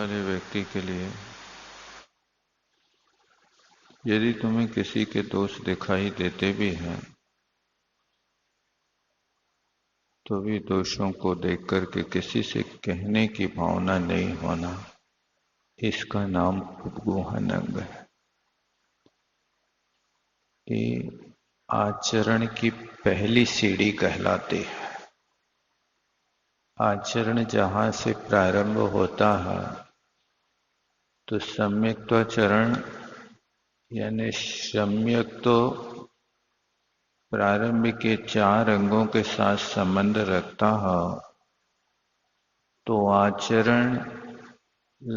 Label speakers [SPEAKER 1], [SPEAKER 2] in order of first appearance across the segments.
[SPEAKER 1] वाले व्यक्ति के लिए यदि तुम्हें किसी के दोष दिखाई देते भी हैं तो भी दोषों को देख करके किसी से कहने की भावना नहीं होना, इसका नाम उपगूहन अंग है। ये आचरण की पहली सीढ़ी कहलाती है। आचरण जहाँ से प्रारंभ होता है तो सम्यक्त्वाचरण यानी सम्यक तो प्रारंभ के 4 अंगों के साथ संबंध रखता है, तो आचरण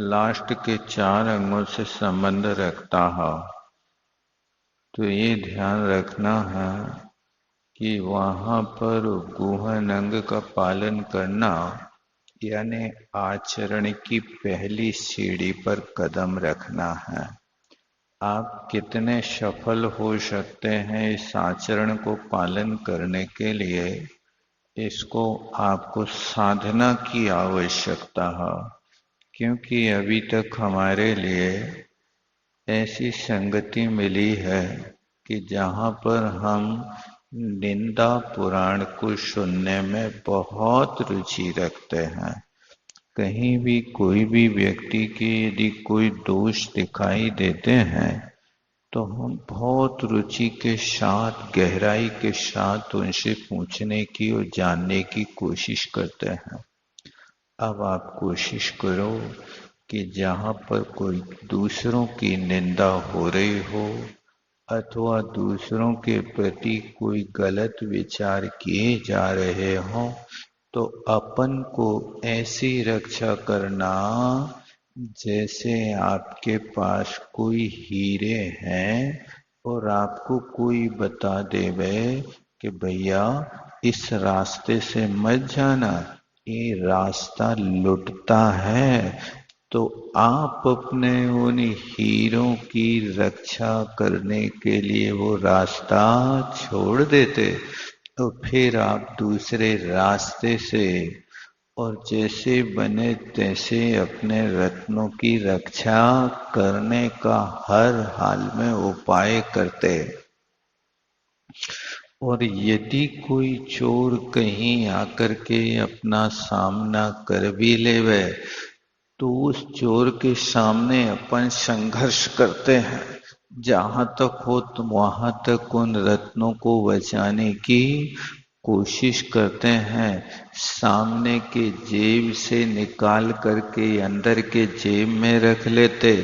[SPEAKER 1] लास्ट के 4 अंगों से संबंध रखता है। तो ये ध्यान रखना है कि वहाँ पर गुहन अंग का पालन करना यानी आचरण की पहली सीढ़ी पर कदम रखना है। आप कितने सफल हो सकते हैं इस आचरण को पालन करने के लिए, इसको आपको साधना की आवश्यकता है। क्योंकि अभी तक हमारे लिए ऐसी संगति मिली है कि जहाँ पर हम निंदा पुराण को सुनने में बहुत रुचि रखते हैं। कहीं भी कोई भी व्यक्ति के यदि कोई दोष दिखाई देते हैं तो हम बहुत रुचि के साथ, गहराई के साथ उनसे पूछने की और जानने की कोशिश करते हैं। अब आप कोशिश करो कि जहाँ पर कोई दूसरों की निंदा हो रही हो अथवा दूसरों के प्रति कोई गलत विचार किए जा रहे हों, तो अपन को ऐसी रक्षा करना जैसे आपके पास कोई हीरे हैं और आपको कोई बता देवे कि भैया इस रास्ते से मत जाना, ये रास्ता लुटता है। तो आप अपने उन हीरों की रक्षा करने के लिए वो रास्ता छोड़ देते, तो फिर आप दूसरे रास्ते से और जैसे बने तैसे अपने रत्नों की रक्षा करने का हर हाल में उपाय करते। और यदि कोई चोर कहीं आकर के अपना सामना कर भी लेवे तो उस चोर के सामने अपन संघर्ष करते हैं, जहां तक हो तो वहां तक उन रत्नों को बचाने की कोशिश करते हैं। सामने के जेब से निकाल करके अंदर के जेब में रख लेते,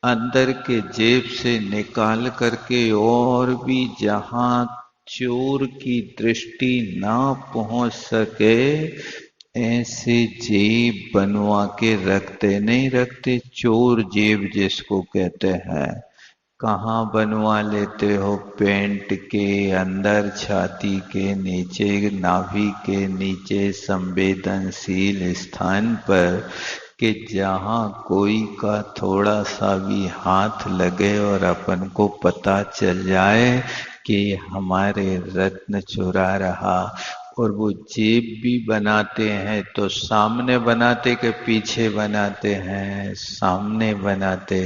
[SPEAKER 1] अंदर के जेब से निकाल करके और भी जहां चोर की दृष्टि ना पहुंच सके ऐसे जेब बनवा के रखते, नहीं रखते चोर जेब जिसको कहते हैं। कहाँ बनवा लेते हो? पेंट के अंदर, छाती के नीचे, नाभि के नीचे संवेदनशील स्थान पर, कि जहाँ कोई का थोड़ा सा भी हाथ लगे और अपन को पता चल जाए कि हमारे रत्न चुरा रहा। और वो जेब भी बनाते हैं तो सामने बनाते कि पीछे बनाते हैं? सामने बनाते।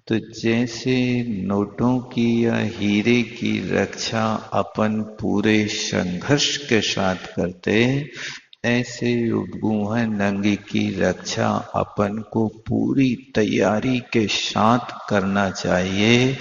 [SPEAKER 1] तो जैसे नोटों की या हीरे की रक्षा अपन पूरे संघर्ष के साथ करते, ऐसे उपगूहन अंग की रक्षा अपन को पूरी तैयारी के साथ करना चाहिए।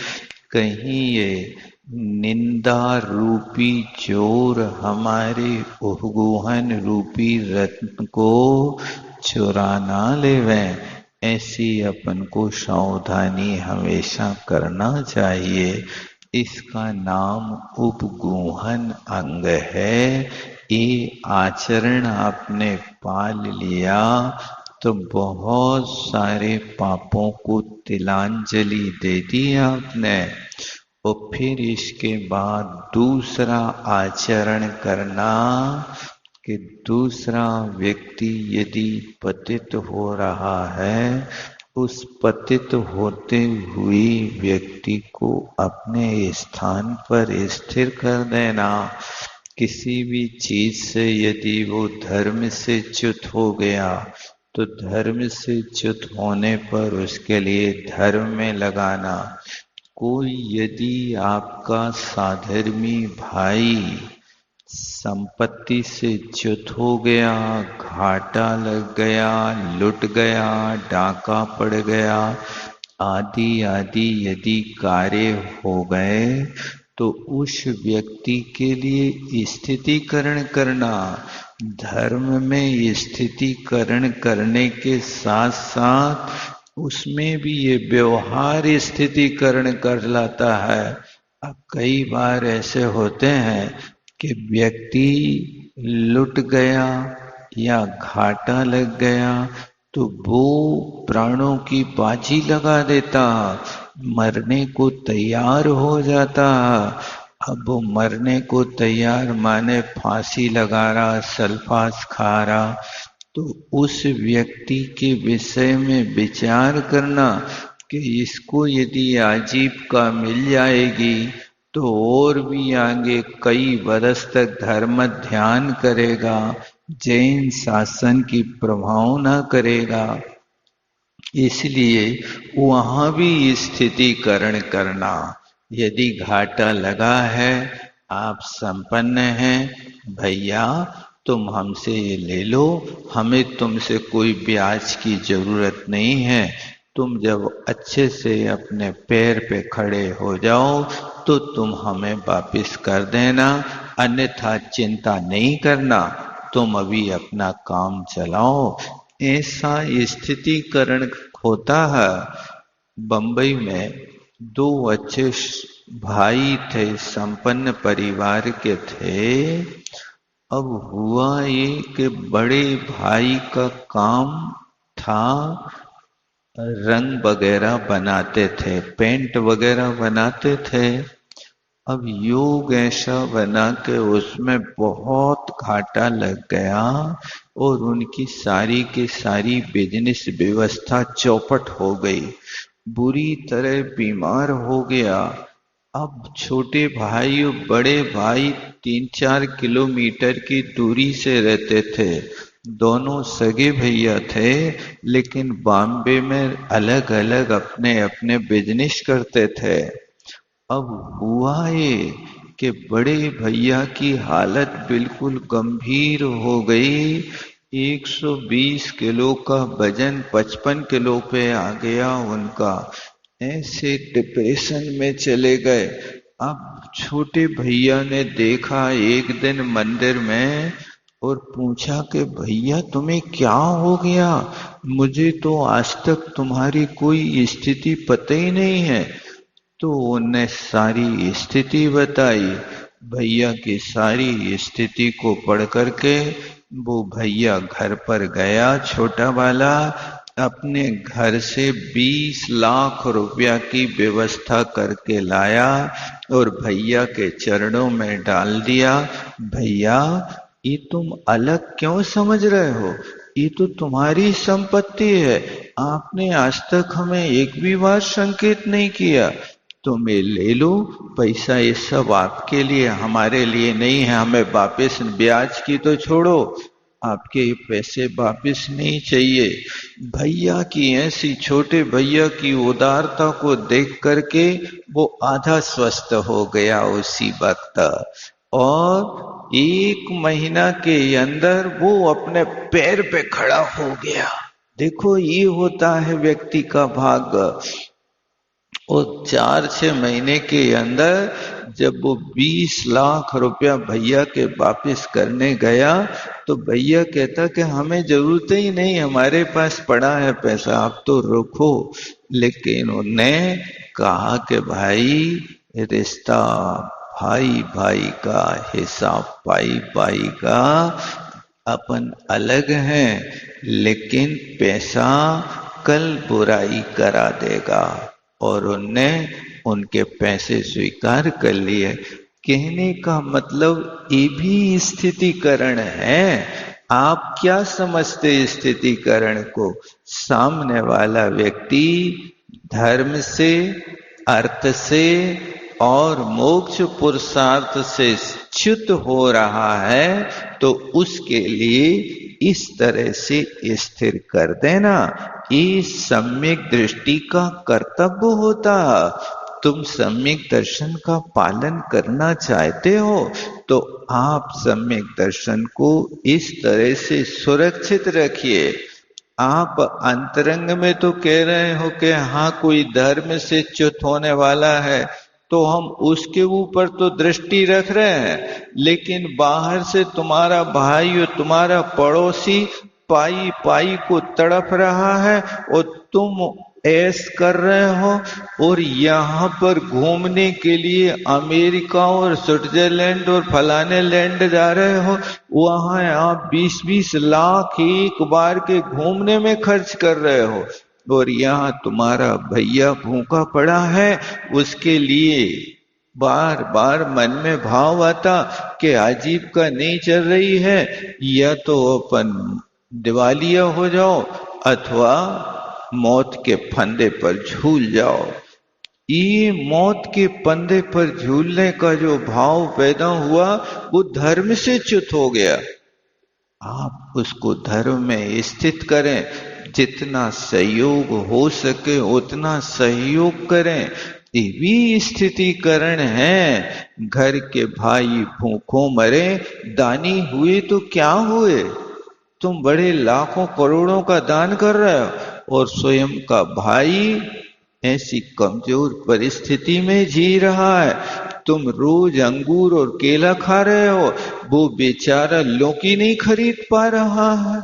[SPEAKER 1] कहीं ये निंदा रूपी चोर हमारे उपगूहन रूपी रत्न को चुरा ना लेवें, ऐसी अपन को सावधानी हमेशा करना चाहिए। इसका नाम उपगूहन अंग है। ये आचरण आपने पाल लिया तो बहुत सारे पापों को तिलांजलि दे दी आपने। और फिर इसके बाद दूसरा आचरण करना कि दूसरा व्यक्ति यदि पतित हो रहा है, उस पतित होते हुए व्यक्ति को अपने स्थान पर स्थिर कर देना। किसी भी चीज से यदि वो धर्म से च्युत हो गया तो धर्म से च्युत होने पर उसके लिए धर्म में लगाना। कोई यदि आपका साधर्मी भाई संपत्ति से च्युत हो गया, घाटा लग गया, लुट गया, डाका पड़ गया, आदि आदि यदि कार्य हो गए, तो उस व्यक्ति के लिए स्थितिकरण करना, धर्म में स्थितिकरण करने के साथ साथ उसमें भी ये व्यवहार स्थितिकरण कर लाता है। अब कई बार ऐसे होते हैं कि व्यक्ति लुट गया या घाटा लग गया तो वो प्राणों की बाजी लगा देता, मरने को तैयार हो जाता। अब वो मरने को तैयार माने फांसी लगा रहा, सल्फास खा रहा, तो उस व्यक्ति के विषय में विचार करना कि इसको यदि आजीविका मिल जाएगी तो और भी आगे कई वर्ष तक धर्म ध्यान करेगा, जैन शासन की प्रभावना करेगा। इसलिए वहां भी स्थितिकरण करना। यदि घाटा लगा है, आप संपन्न हैं, भैया तुम हमसे ये ले लो, हमें तुमसे कोई ब्याज की जरूरत नहीं है। तुम जब अच्छे से अपने पैर पे खड़े हो जाओ तो तुम हमें वापस कर देना, अन्यथा चिंता नहीं करना, तुम अभी अपना काम चलाओ। ऐसा स्थितिकरण होता है। बंबई में दो अच्छे भाई थे, संपन्न परिवार के थे। अब हुआ ये कि बड़े भाई का काम था, रंग वगैरह बनाते थे, पेंट वगैरह बनाते थे। अब योग ऐसा बना कि उसमें बहुत घाटा लग गया और उनकी सारी की सारी बिजनेस व्यवस्था चौपट हो गई, बुरी तरह बीमार हो गया। अब छोटे भाई और बड़े भाई 3-4 किलोमीटर की दूरी से रहते थे, दोनों सगे भैया थे, लेकिन बॉम्बे में अलग अलग अपने अपने बिजनेस करते थे। अब हुआ ये कि बड़े भैया की हालत बिल्कुल गंभीर हो गई। 120 किलो का वजन 55 किलो पे आ गया उनका। ऐसे डिप्रेशन में चले गए। अब छोटे भैया ने देखा एक दिन मंदिर में और पूछा कि भैया तुम्हें क्या हो गया, मुझे तो आज तक तुम्हारी कोई स्थिति पता ही नहीं है। तो उन्हें सारी स्थिति बताई। भैया की सारी स्थिति को पढ़ करके वो भैया घर पर गया, छोटा वाला अपने घर से 20 लाख रुपया की व्यवस्था करके लाया और भैया के चरणों में डाल दिया। भैया ये तुम अलग क्यों समझ रहे हो, ये तो तुम्हारी संपत्ति है, आपने आज तक हमें एक भी बार संकेत नहीं किया, तुम ये ले लो, पैसा ये सब आपके लिए, हमारे लिए नहीं है, हमें वापस, ब्याज की तो छोड़ो, आपके ये पैसे वापस नहीं चाहिए। भैया की ऐसी, छोटे भैया की उदारता को देख करके वो आधा स्वस्थ हो गया उसी वक्त, और 1 महीना के अंदर वो अपने पैर पे खड़ा हो गया। देखो ये होता है व्यक्ति का भाग्य। और 4-6 महीने के अंदर जब वो 20 लाख रुपया भैया के वापस करने गया तो भैया कहता कि हमें जरूरत ही नहीं, हमारे पास पड़ा है पैसा, आप तो रखो। लेकिन उन्होंने कहा कि भाई रिश्ता भाई भाई का, हिसाब पाई पाई का, अपन अलग हैं, लेकिन पैसा कल बुराई करा देगा। और उनने उनके पैसे स्वीकार कर लिए। कहने का मतलब ये भी स्थितिकरण है। आप क्या समझते स्थितिकरण को? सामने वाला व्यक्ति धर्म से, अर्थ से और मोक्ष पुरुषार्थ से च्युत हो रहा है तो उसके लिए इस तरह से स्थिर कर देना। ये सम्यक दृष्टि का कर्तव्य होता। तुम सम्यक दर्शन का पालन करना चाहते हो तो आप सम्यक दर्शन को इस तरह से सुरक्षित रखिए। आप अंतरंग में तो कह रहे हो कि हाँ कोई धर्म से च्युत होने वाला है तो हम उसके ऊपर तो दृष्टि रख रहे हैं, लेकिन बाहर से तुम्हारा भाई और तुम्हारा पड़ोसी पाई पाई को तड़प रहा है और तुम ऐश कर रहे हो और यहाँ पर घूमने के लिए अमेरिका और स्विट्जरलैंड और फलाने लैंड जा रहे हो, वहां आप 20-20 लाख एक बार के घूमने में खर्च कर रहे हो और यहाँ तुम्हारा भैया भूखा पड़ा है। उसके लिए बार बार मन में भाव आता कि अजीब का नहीं चल रही है, या तो अपन दिवालिया हो जाओ अथवा मौत के फंदे पर झूल जाओ। ये मौत के फंदे पर झूलने का जो भाव पैदा हुआ वो धर्म से च्युत हो गया। आप उसको धर्म में स्थित करें, जितना सहयोग हो सके उतना सहयोग करें। ये भी स्थितिकरण है। घर के भाई भूखों मरे, दानी हुए तो क्या हुए? तुम बड़े लाखों करोड़ों का दान कर रहे हो और स्वयं का भाई ऐसी कमजोर परिस्थिति में जी रहा है। तुम रोज अंगूर और केला खा रहे हो, वो बेचारा लौकी नहीं खरीद पा रहा है।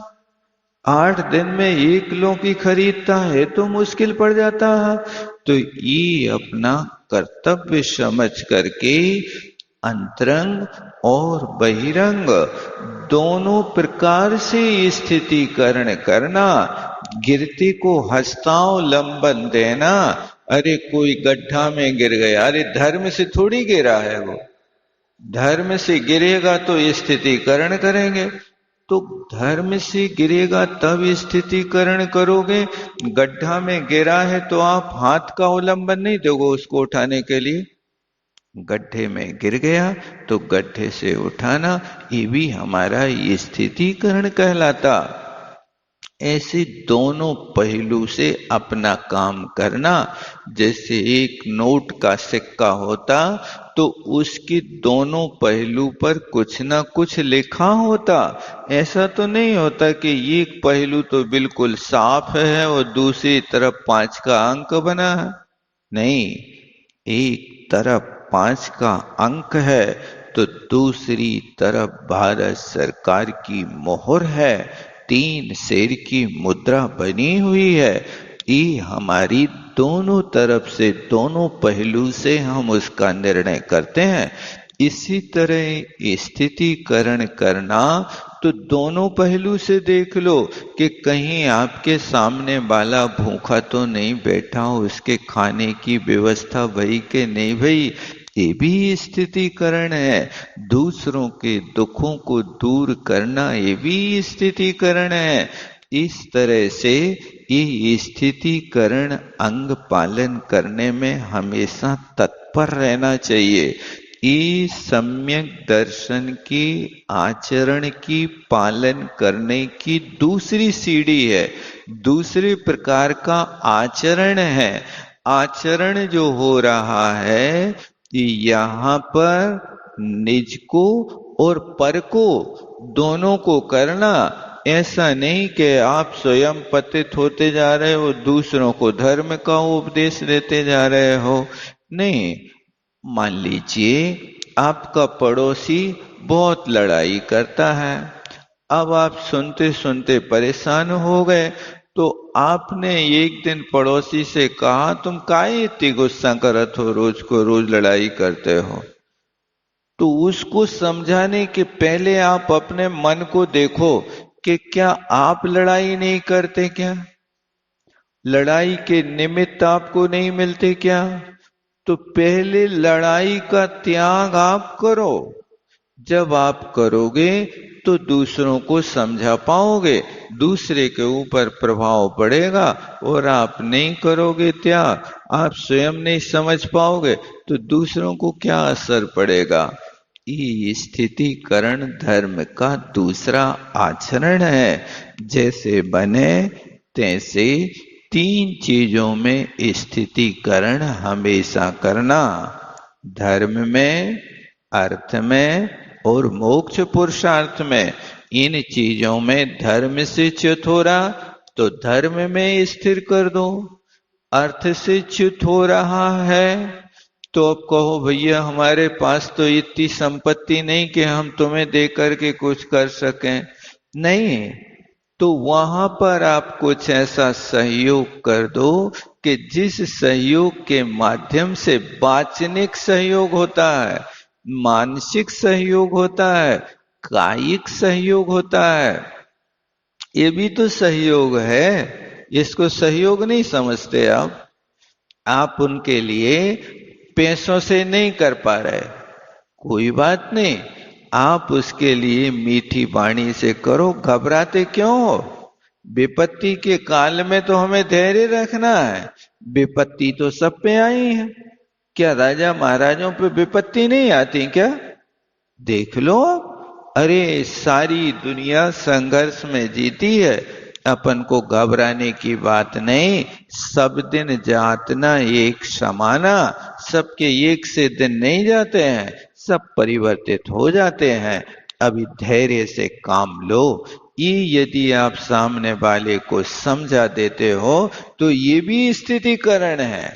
[SPEAKER 1] 8 दिन में 1 लौकी खरीदता है तो मुश्किल पड़ जाता है। तो ये अपना कर्तव्य समझ करके अंतरंग और बहिरंग दोनों प्रकार से स्थितिकरण करना। गिरती को हस्तावलंबन देना। अरे कोई गड्ढा में गिर गया, अरे धर्म से थोड़ी गिरा है, वो धर्म से गिरेगा तो स्थितिकरण करेंगे। तो धर्म से गिरेगा तब स्थितिकरण करोगे। गड्ढा में गिरा है तो आप हाथ का अवलंबन नहीं दोगे उसको उठाने के लिए। गड्ढे में गिर गया तो गड्ढे से उठाना, ये भी हमारा स्थितिकरण कहलाता। ऐसे दोनों पहलू से अपना काम करना। जैसे एक नोट का सिक्का होता तो उसके दोनों पहलू पर कुछ ना कुछ लिखा होता। ऐसा तो नहीं होता कि एक पहलू तो बिल्कुल साफ है और दूसरी तरफ 5 का अंक बना है। नहीं, एक तरफ 5 का अंक है तो दूसरी तरफ भारत सरकार की मोहर है, 3 शेर की मुद्रा बनी हुई है। ये हमारी दोनों तरफ से, दोनों पहलू से हम उसका निर्णय करते हैं। इसी तरह स्थितिकरण करना तो दोनों पहलू से देख लो कि कहीं आपके सामने वाला भूखा तो नहीं बैठा, उसके खाने की व्यवस्था भई के नहीं भई। ये भी स्थितिकरण है। दूसरों के दुखों को दूर करना, ये भी स्थितिकरण है। इस तरह से ये स्थितिकरण अंग पालन करने में हमेशा तत्पर रहना चाहिए। ये सम्यक दर्शन की आचरण की पालन करने की दूसरी सीढ़ी है, दूसरे प्रकार का आचरण है। आचरण जो हो रहा है यहाँ पर निज को और पर को दोनों को करना। ऐसा नहीं कि आप स्वयं पतित होते जा रहे हो, दूसरों को धर्म का उपदेश देते जा रहे हो। नहीं, मान लीजिए आपका पड़ोसी बहुत लड़ाई करता है, अब आप सुनते सुनते परेशान हो गए तो आपने एक दिन पड़ोसी से कहा, तुम काहे इतनी गुस्सा करत हो, रोज को रोज लड़ाई करते हो। तो उसको समझाने के पहले आप अपने मन को देखो कि क्या आप लड़ाई नहीं करते क्या? लड़ाई के निमित्त आपको नहीं मिलते क्या? तो पहले लड़ाई का त्याग आप करो। जब आप करोगे तो दूसरों को समझा पाओगे, दूसरे के ऊपर प्रभाव पड़ेगा। और आप नहीं करोगे त्याग, आप स्वयं नहीं समझ पाओगे तो दूसरों को क्या असर पड़ेगा। ये स्थितिकरण धर्म का दूसरा आचरण है। जैसे बने तैसे तीन चीजों में स्थितिकरण हमेशा करना, धर्म में, अर्थ में और मोक्ष पुरुषार्थ में। इन चीजों में धर्म से च्युत हो रहा तो धर्म में स्थिर कर दो, अर्थ से च्युत हो रहा है तो अब कहो भैया हमारे पास तो इतनी संपत्ति नहीं कि हम तुम्हें दे करके कुछ कर सकें। नहीं, तो वहां पर आप कुछ ऐसा सहयोग कर दो कि जिस सहयोग के माध्यम से वाचनिक सहयोग होता है, मानसिक सहयोग होता है, कायिक सहयोग होता है। ये भी तो सहयोग है, इसको सहयोग नहीं समझते आप उनके लिए पैसों से नहीं कर पा रहे, कोई बात नहीं, आप उसके लिए मीठी वाणी से करो। घबराते क्यों हो? विपत्ति के काल में तो हमें धैर्य रखना है। विपत्ति तो सब पे आई है, क्या राजा महाराजों पे विपत्ति नहीं आती क्या? देख लो, अरे सारी दुनिया संघर्ष में जीती है, अपन को घबराने की बात नहीं। सब दिन जातना एक समाना, सबके एक से दिन नहीं जाते हैं, सब परिवर्तित हो जाते हैं। अभी धैर्य से काम लो। ये यदि आप सामने वाले को समझा देते हो तो ये भी स्थितिकरण है।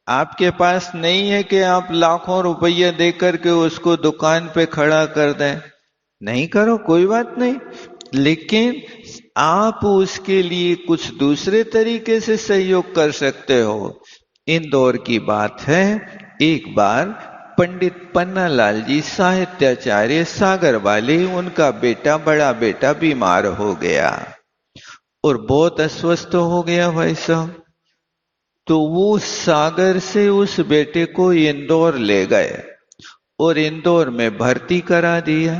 [SPEAKER 1] आपके पास नहीं है कि आप लाखों रुपये देकर के उसको दुकान पे खड़ा कर दें, नहीं करो, कोई बात नहीं, लेकिन आप उसके लिए कुछ दूसरे तरीके से सहयोग कर सकते हो। इंदौर की बात है, एक बार पंडित पन्नालाल जी साहित्याचार्य सागर वाले, उनका बेटा, बड़ा बेटा बीमार हो गया और बहुत अस्वस्थ हो गया भाई साहब। तो वो सागर से उस बेटे को इंदौर ले गए और इंदौर में भर्ती करा दिया।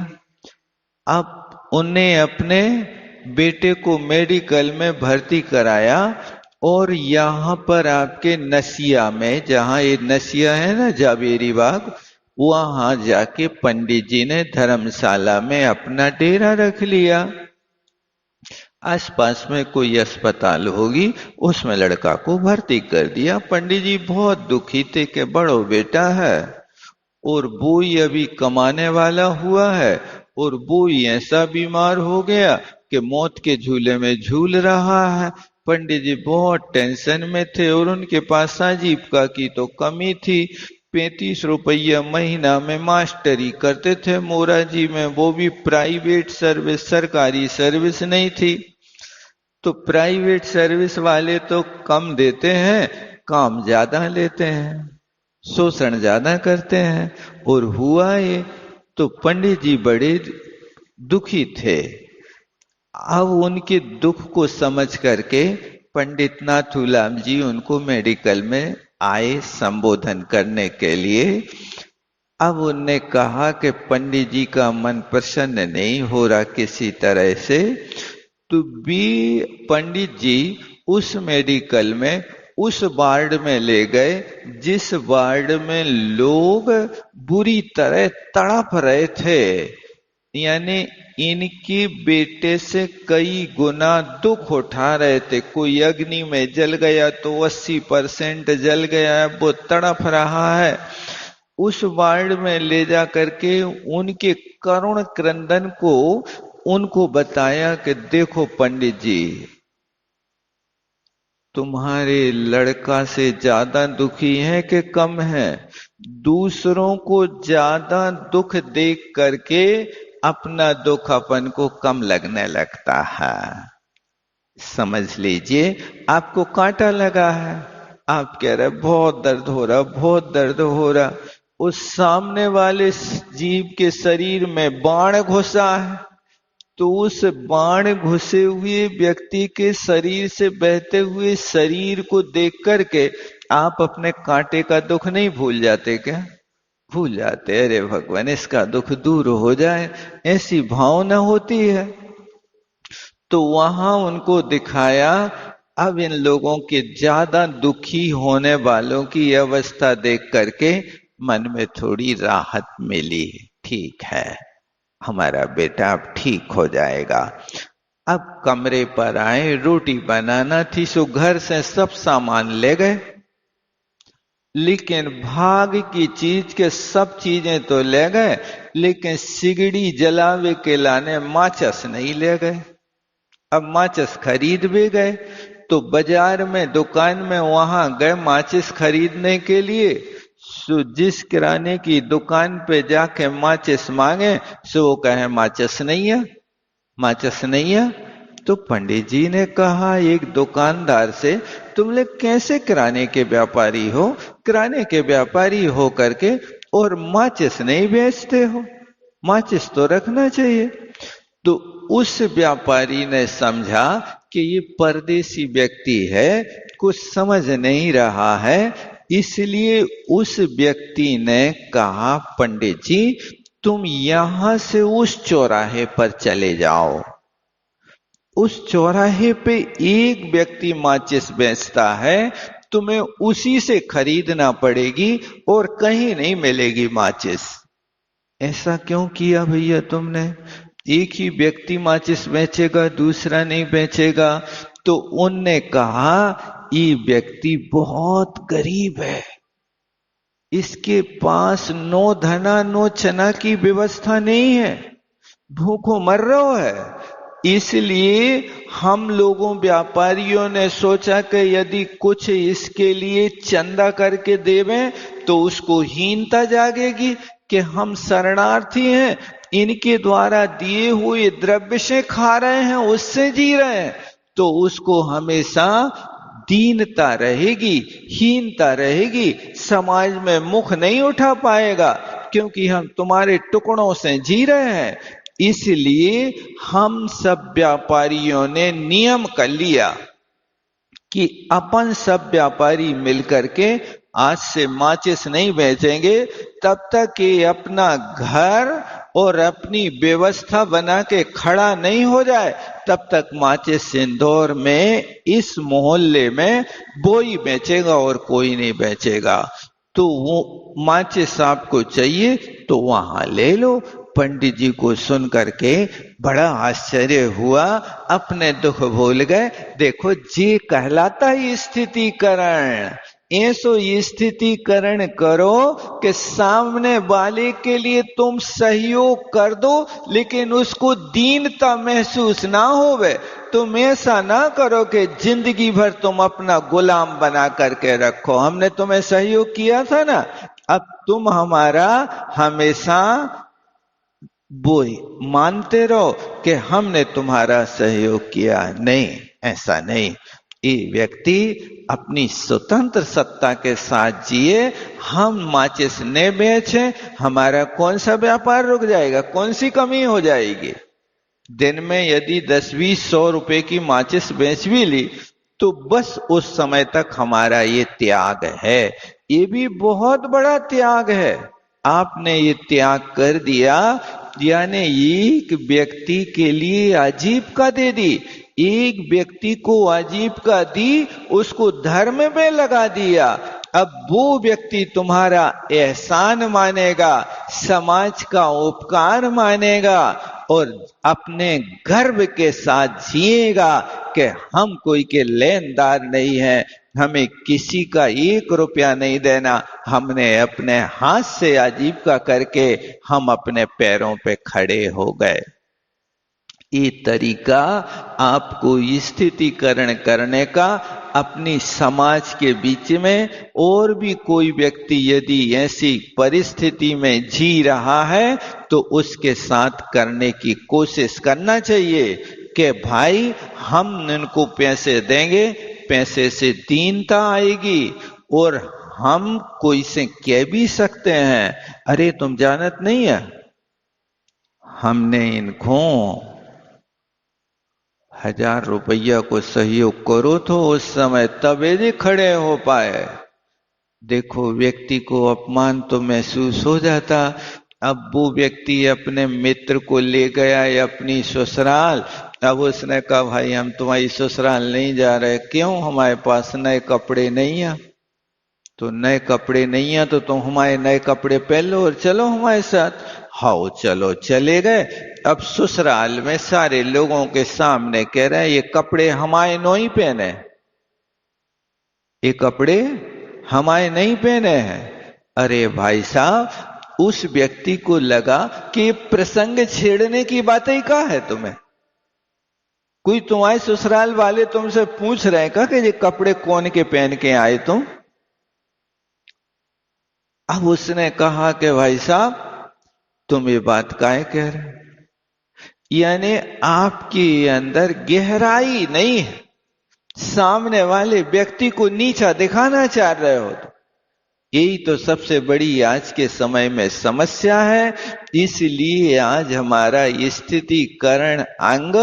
[SPEAKER 1] अब उन्हें अपने बेटे को मेडिकल में भर्ती कराया और यहाँ पर आपके नसिया में, जहाँ ये नसिया है ना जावेरी बाग, वहां जाके पंडित जी ने धर्मशाला में अपना डेरा रख लिया। आसपास में कोई अस्पताल होगी, उसमें लड़का को भर्ती कर दिया। पंडित जी बहुत दुखी थे कि बड़ो बेटा है और बोई अभी कमाने वाला हुआ है और बोई ऐसा बीमार हो गया कि मौत के झूले में झूल रहा है। पंडित जी बहुत टेंशन में थे और उनके पास आजीविका की तो कमी थी। 35 रुपया महीना में मास्टरी करते थे मोराजी में, वो भी प्राइवेट सर्विस, सरकारी सर्विस नहीं थी। तो प्राइवेट सर्विस वाले तो कम देते हैं, काम ज्यादा लेते हैं, शोषण ज्यादा करते हैं। और हुआ ये, तो पंडित जी बड़े दुखी थे। अब उनके दुख को समझ करके पंडित नाथूराम जी उनको मेडिकल में आए संबोधन करने के लिए। अब उनने कहा कि पंडित जी का मन प्रसन्न नहीं हो रहा किसी तरह से, तो भी पंडित जी उस मेडिकल में, उस वार्ड में ले गए जिस वार्ड में लोग बुरी तरह तड़प रहे थे, यानी इनके बेटे से कई गुना दुख उठा रहे थे। कोई अग्नि में जल गया तो 80% जल गया, वो तड़प रहा है। उस वार्ड में ले जा करके उनके करुण क्रंदन को उनको बताया कि देखो पंडित जी, तुम्हारे लड़का से ज्यादा दुखी है कि कम है? दूसरों को ज्यादा दुख देख करके अपना दुख अपन को कम लगने लगता है। समझ लीजिए, आपको कांटा लगा है, आप कह रहे बहुत दर्द हो रहा, बहुत दर्द हो रहा। उस सामने वाले जीव के शरीर में बाण घुसा है, तो उस बाण घुसे हुए व्यक्ति के शरीर से बहते हुए शरीर को देख करके आप अपने कांटे का दुख नहीं भूल जाते क्या? भूल जाते। अरे भगवान, इसका दुख दूर हो जाए, ऐसी भावना होती है। तो वहां उनको दिखाया। अब इन लोगों के ज्यादा दुखी होने वालों की अवस्था देख करके मन में थोड़ी राहत मिली। ठीक है, हमारा बेटा अब ठीक हो जाएगा। अब कमरे पर आए, रोटी बनाना थी, सो घर से सब सामान ले गए, लेकिन भाग की चीज के सब चीजें तो ले गए, लेकिन सिगड़ी जलावे के लाने माचिस नहीं ले गए। अब माचिस खरीद भी गए, तो बाजार में दुकान में वहां गए माचिस खरीदने के लिए, सो जिस किराने की दुकान पे जाके माचिस मांगे, सो वो कहे माचिस नहीं है, माचिस नहीं है। तो पंडित जी ने कहा एक दुकानदार से, तुम लोग कैसे किराने के व्यापारी हो, किराने के व्यापारी हो करके और माचिस नहीं बेचते हो, माचिस तो रखना चाहिए। तो उस व्यापारी ने समझा कि ये परदेसी व्यक्ति है, कुछ समझ नहीं रहा है, इसलिए उस व्यक्ति ने कहा पंडित जी तुम यहां से उस चौराहे पर चले जाओ, उस चौराहे पे एक व्यक्ति माचिस बेचता है, तुम्हें उसी से खरीदना पड़ेगी और कहीं नहीं मिलेगी माचिस। ऐसा क्यों किया भैया तुमने? एक ही व्यक्ति माचिस बेचेगा, दूसरा नहीं बेचेगा। तो उनने कहा ये व्यक्ति बहुत गरीब है, इसके पास नो धना नो चना की व्यवस्था नहीं है, भूखों मर रहा है। इसलिए हम लोगों व्यापारियों ने सोचा कि यदि कुछ इसके लिए चंदा करके देवें तो उसको हीनता जागेगी कि हम शरणार्थी हैं, इनके द्वारा दिए हुए द्रव्य से खा रहे हैं, उससे जी रहे हैं, तो उसको हमेशा दीनता रहेगी, हीनता रहेगी, समाज में मुख नहीं उठा पाएगा, क्योंकि हम तुम्हारे टुकड़ों से जी रहे हैं। इसलिए हम सब व्यापारियों ने नियम कर लिया कि अपन सब व्यापारी मिलकर के आज से माचिस नहीं बेचेंगे, तब तक ये अपना घर और अपनी व्यवस्था बना के खड़ा नहीं हो जाए, तब तक माचिस इंदौर में इस मोहल्ले में वो ही बेचेगा और कोई नहीं बेचेगा। तो वो माचिस आपको चाहिए तो वहां ले लो। पंडित जी को सुन करके बड़ा आश्चर्य हुआ, अपने दुख भूल गए। देखो जी कहलाता ही स्थितिकरण, ऐसो स्थितिकरण करो कि सामने वाले के लिए तुम सहयोग कर दो, लेकिन उसको दीनता महसूस ना होवे। तुम ऐसा ना करो कि जिंदगी भर तुम अपना गुलाम बना करके रखो। हमने तुम्हें सहयोग किया था ना, अब तुम हमारा हमेशा वो मानते रहो कि हमने तुम्हारा सहयोग किया। नहीं, ऐसा नहीं। ये व्यक्ति अपनी स्वतंत्र सत्ता के साथ जिए, हम माचिस न बेचे, हमारा कौन सा व्यापार रुक जाएगा, कौन सी कमी हो जाएगी। दिन में यदि 10-20-100 रुपए की माचिस बेच भी ली तो बस उस समय तक हमारा ये त्याग है। ये भी बहुत बड़ा त्याग है। आपने ये त्याग कर दिया, यानी एक व्यक्ति के लिए आजीविका दे दी, एक व्यक्ति को आजीविका दी, उसको धर्म में लगा दिया। अब वो व्यक्ति तुम्हारा एहसान मानेगा, समाज का उपकार मानेगा और अपने गर्व के साथ जिएगा कि हम कोई के लेनदार नहीं है, हमें किसी का 1 रुपया नहीं देना, हमने अपने हाथ से आजीविका करके हम अपने पैरों पे खड़े हो गए। ये तरीका आपको स्थितिकरण करने का, अपनी समाज के बीच में और भी कोई व्यक्ति यदि ऐसी परिस्थिति में जी रहा है तो उसके साथ करने की कोशिश करना चाहिए कि भाई हम इनको पैसे देंगे, पैसे से दीनता आएगी। और हम कोई से कह भी सकते हैं, अरे तुम जानत नहीं है, हमने इनको 1000 रुपया को सहयोग करो तो उस समय तबे ही खड़े हो पाए। देखो व्यक्ति को अपमान तो महसूस हो जाता। अब वो व्यक्ति अपने मित्र को ले गया या अपनी ससुराल, अब उसने कहा भाई हम तुम्हारी ससुराल नहीं जा रहे। क्यों? हमारे पास नए कपड़े नहीं है। तो नए कपड़े नहीं है तो तुम हमारे नए कपड़े पहन लो और चलो हमारे साथ। हाओ चलो चले गए। अब ससुराल में सारे लोगों के सामने कह रहे हैं ये कपड़े हमारे नहीं पहने, ये कपड़े हमारे नहीं पहने हैं। अरे भाई साहब, उस व्यक्ति को लगा कि प्रसंग छेड़ने की बात ही कहा है तुम्हें। कोई तुम्हारे ससुराल वाले तुमसे पूछ रहे हैं कि ये कपड़े कौन के पहन के आए तुम। अब उसने कहा कि भाई साहब तुम ये बात काहे कह रहे, यानी आपके अंदर गहराई नहीं है, सामने वाले व्यक्ति को नीचा दिखाना चाह रहे हो। यही तो सबसे बड़ी आज के समय में समस्या है। इसलिए आज हमारा स्थितिकरण अंग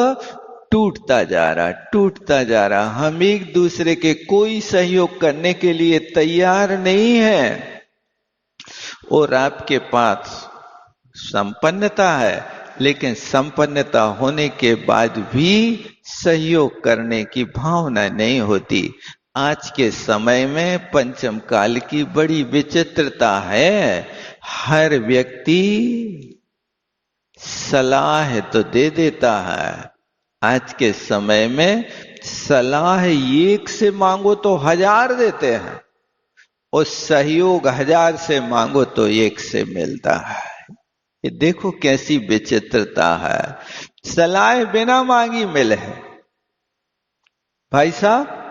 [SPEAKER 1] टूटता जा रहा, टूटता जा रहा। हम एक दूसरे के कोई सहयोग करने के लिए तैयार नहीं है। और आपके पास संपन्नता है, लेकिन संपन्नता होने के बाद भी सहयोग करने की भावना नहीं होती। आज के समय में पंचम काल की बड़ी विचित्रता है। हर व्यक्ति सलाह तो दे देता है। आज के समय में सलाह एक से मांगो तो 1000 देते हैं, और सहयोग 1000 से मांगो तो एक से मिलता है। ये देखो कैसी विचित्रता है। सलाह बिना मांगी मिले। भाई साहब,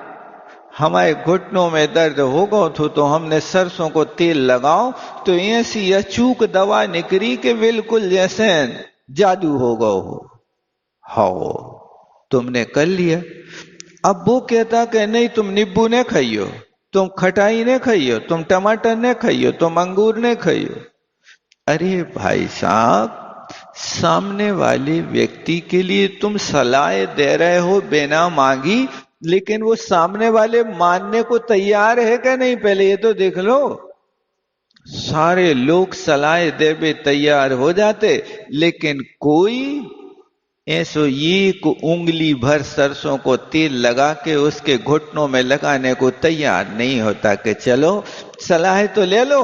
[SPEAKER 1] हमारे घुटनों में दर्द होगा तो हमने सरसों को तेल लगाओ तो ऐसी अचूक दवा निकली कि बिल्कुल जैसे जादू होगा हो। हाँ, तुमने कर लिया। अब वो कहता कि नहीं तुम नींबू ने खाइयो, तुम खटाई ने खाइयो, तुम टमाटर ने खाइयो, तुम अंगूर ने खाइयो। अरे भाई साहब, सामने वाले व्यक्ति के लिए तुम सलाह दे रहे हो बिना मांगी, लेकिन वो सामने वाले मानने को तैयार है क्या नहीं, पहले ये तो देख लो। सारे लोग सलाह देवे तैयार हो जाते, लेकिन कोई ऐसो एक उंगली भर सरसों को तेल लगा के उसके घुटनों में लगाने को तैयार नहीं होता कि चलो सलाह तो ले लो।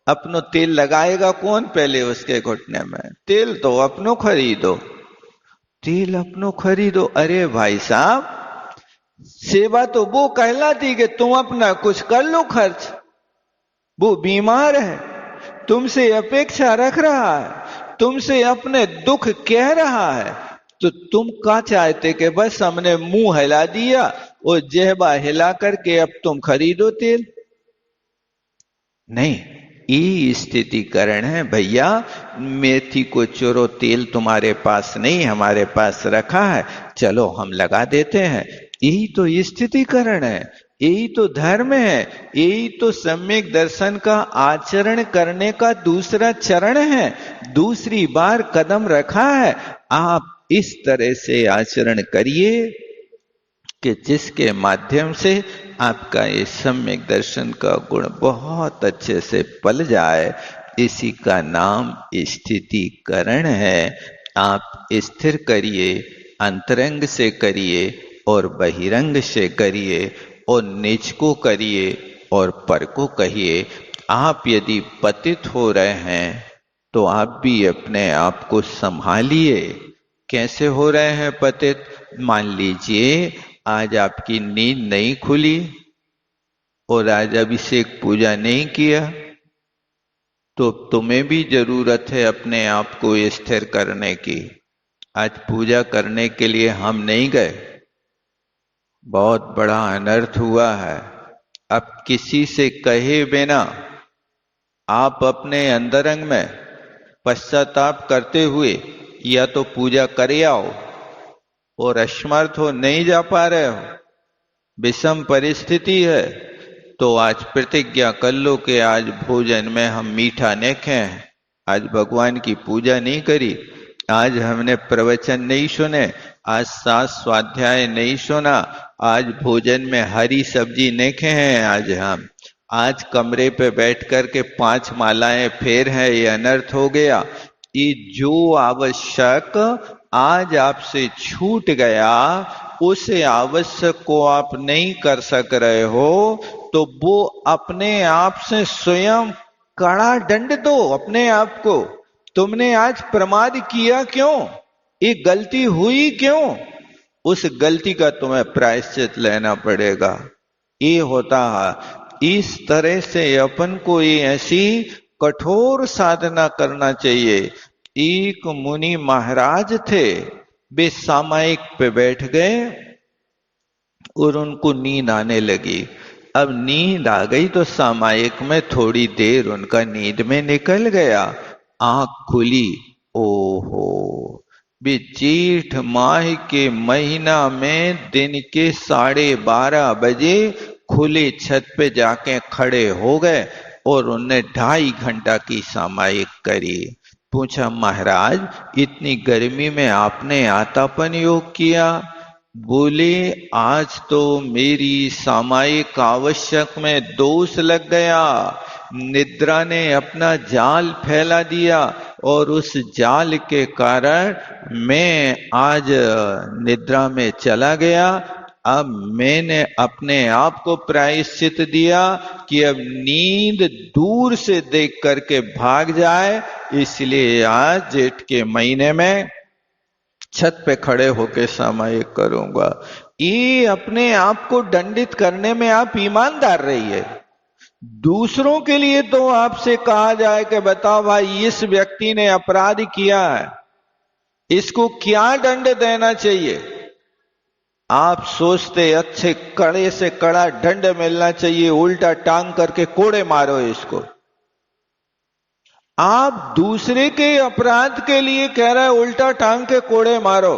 [SPEAKER 1] अपनो तेल लगाएगा कौन पहले उसके घुटने में? तेल तो अपनो खरीदो, तेल अपनो खरीदो। अरे भाई साहब, सेवा तो वो कहलाती कि तुम अपना कुछ कर लो खर्च। वो बीमार है, तुमसे अपेक्षा रख रहा है, तुमसे अपने दुख कह रहा है, तो तुम क्या चाहते कि बस हमने मुंह हिला दिया और जेहबा हिला करके अब तुम खरीदो तेल? नहीं, ये स्थितिकरण है भैया। मेथी को चोरो तेल तुम्हारे पास नहीं, हमारे पास रखा है, चलो हम लगा देते हैं। यही तो स्थितिकरण है, यही तो धर्म है, यही तो सम्यक दर्शन का आचरण करने का दूसरा चरण है, दूसरी बार कदम रखा है। आप इस तरह से आचरण करिए कि जिसके माध्यम से आपका ये सम्यक दर्शन का गुण बहुत अच्छे से पल जाए। इसी का नाम स्थितिकरण है। आप स्थिर करिए, अंतरंग से करिए और बहिरंग से करिए, और निज को करिए और पर को कहिए। आप यदि पतित हो रहे हैं तो आप भी अपने आप को संभालिए। कैसे हो रहे हैं पतित? मान लीजिए आज आपकी नींद नहीं खुली और आज अभिषेक पूजा नहीं किया, तो तुम्हें भी जरूरत है अपने आप को स्थिर करने की। आज पूजा करने के लिए हम नहीं गए, बहुत बड़ा अनर्थ हुआ है। अब किसी से कहे बिना आप अपने अंतरंग में पश्चाताप करते हुए या तो पूजा कर आओ, और असमर्थ हो, नहीं जा पा रहे हो, विषम परिस्थिति है, तो आज प्रतिज्ञा कर लो कि आज भोजन में हम मीठा नहीं खाएं, आज भगवान की पूजा नहीं करी, आज हमने प्रवचन नहीं सुने, आज सास स्वाध्याय नहीं सुना, आज भोजन में हरी सब्जी नहीं खाए, आज कमरे पे बैठ कर के 5 मालाएं फेर हैं, ये अनर्थ हो गया। ये जो आवश्यक आज आपसे छूट गया, उसे आवश्यक को आप नहीं कर सक रहे हो, तो वो अपने आप से स्वयं कड़ा दंड दो अपने आप को। तुमने आज प्रमाद किया क्यों, ये गलती हुई क्यों, उस गलती का तुम्हें प्रायश्चित लेना पड़ेगा। ये होता है। इस तरह से अपन को ये ऐसी कठोर साधना करना चाहिए। एक मुनि महाराज थे, वे सामायिक पे बैठ गए और उनको नींद आने लगी। अब नींद आ गई तो सामायिक में थोड़ी देर उनका नींद में निकल गया। आंख खुली, ओहो, वे जेठ माह के महीना में दिन के 12:30 बजे खुले छत पे जाके खड़े हो गए और उनने 2.5 घंटा की सामायिक करी। पूछा, महाराज इतनी गर्मी में आपने आतापन योग किया? बोले, आज तो मेरी सामायिक आवश्यक में दोष लग गया। निद्रा ने अपना जाल फैला दिया और उस जाल के कारण मैं आज निद्रा में चला गया। अब मैंने अपने आप को प्रायश्चित दिया कि अब नींद दूर से देख करके भाग जाए, इसलिए आज जेठ के महीने में छत पे खड़े होके सामायिक करूंगा। ये अपने आप को दंडित करने में आप ईमानदार रहिए। दूसरों के लिए तो आपसे कहा जाए कि बताओ भाई, इस व्यक्ति ने अपराध किया है, इसको क्या दंड देना चाहिए? आप सोचते अच्छे कड़े से कड़ा दंड मिलना चाहिए, उल्टा टांग करके कोड़े मारो इसको। आप दूसरे के अपराध के लिए कह रहे हैं उल्टा टांग के कोड़े मारो,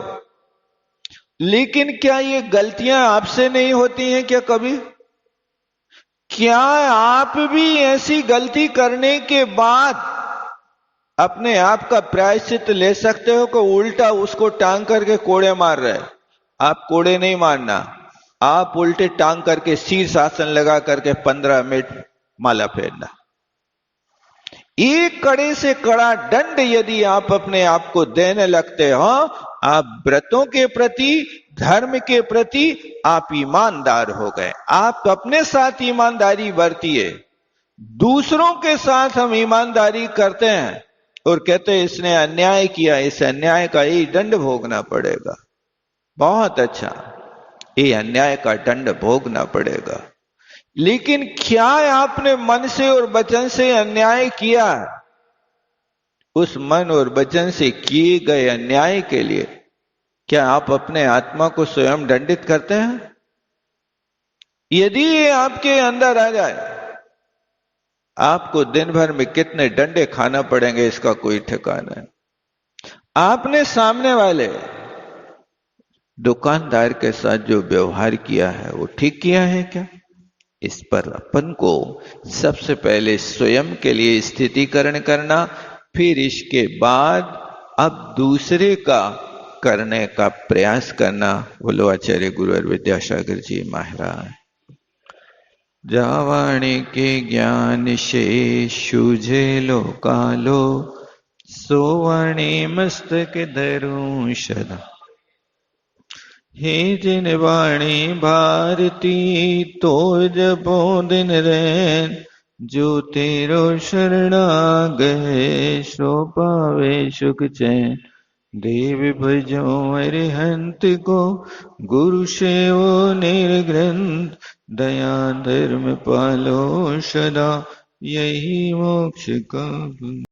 [SPEAKER 1] लेकिन क्या ये गलतियां आपसे नहीं होती हैं क्या कभी? क्या आप भी ऐसी गलती करने के बाद अपने आप का प्रायश्चित ले सकते हो कि उल्टा उसको टांग करके कोड़े मार रहे? आप कोड़े नहीं मारना, आप उल्टे टांग करके शीर्षासन लगा करके 15 मिनट माला फेरना। एक कड़े से कड़ा दंड यदि आप अपने आप को देने लगते हो, आप व्रतों के प्रति, धर्म के प्रति आप ईमानदार हो गए। आप अपने साथ ईमानदारी बरतिए। दूसरों के साथ हम ईमानदारी करते हैं और कहते हैं इसने अन्याय किया, इस अन्याय का ये दंड भोगना पड़ेगा। बहुत अच्छा, ये अन्याय का दंड भोगना पड़ेगा। लेकिन क्या आपने मन से और वचन से अन्याय किया? उस मन और वचन से किए गए अन्याय के लिए क्या आप अपने आत्मा को स्वयं दंडित करते हैं? यदि ये आपके अंदर आ जाए, आपको दिन भर में कितने डंडे खाना पड़ेंगे इसका कोई ठिकाना नहीं। आपने सामने वाले दुकानदार के साथ जो व्यवहार किया है वो ठीक किया है क्या? इस पर अपन को सबसे पहले स्वयं के लिए स्थितिकरण करना, फिर इसके बाद अब दूसरे का करने का प्रयास करना। बोलो आचार्य गुरुवर विद्यासागर जी महाराज। जावाणी के ज्ञान से सूझे लो कालो, सोवाणी मस्तक धरूं सदा। हे जिन वाणी भारती तो जपो दिन रैन, जो तेरो शरणा गए सो पावे सुख चैन। देव भजो अरिहंत को, गुरु सेवो निर्ग्रंथ। दया धर्म पालो सदा, यही मोक्ष का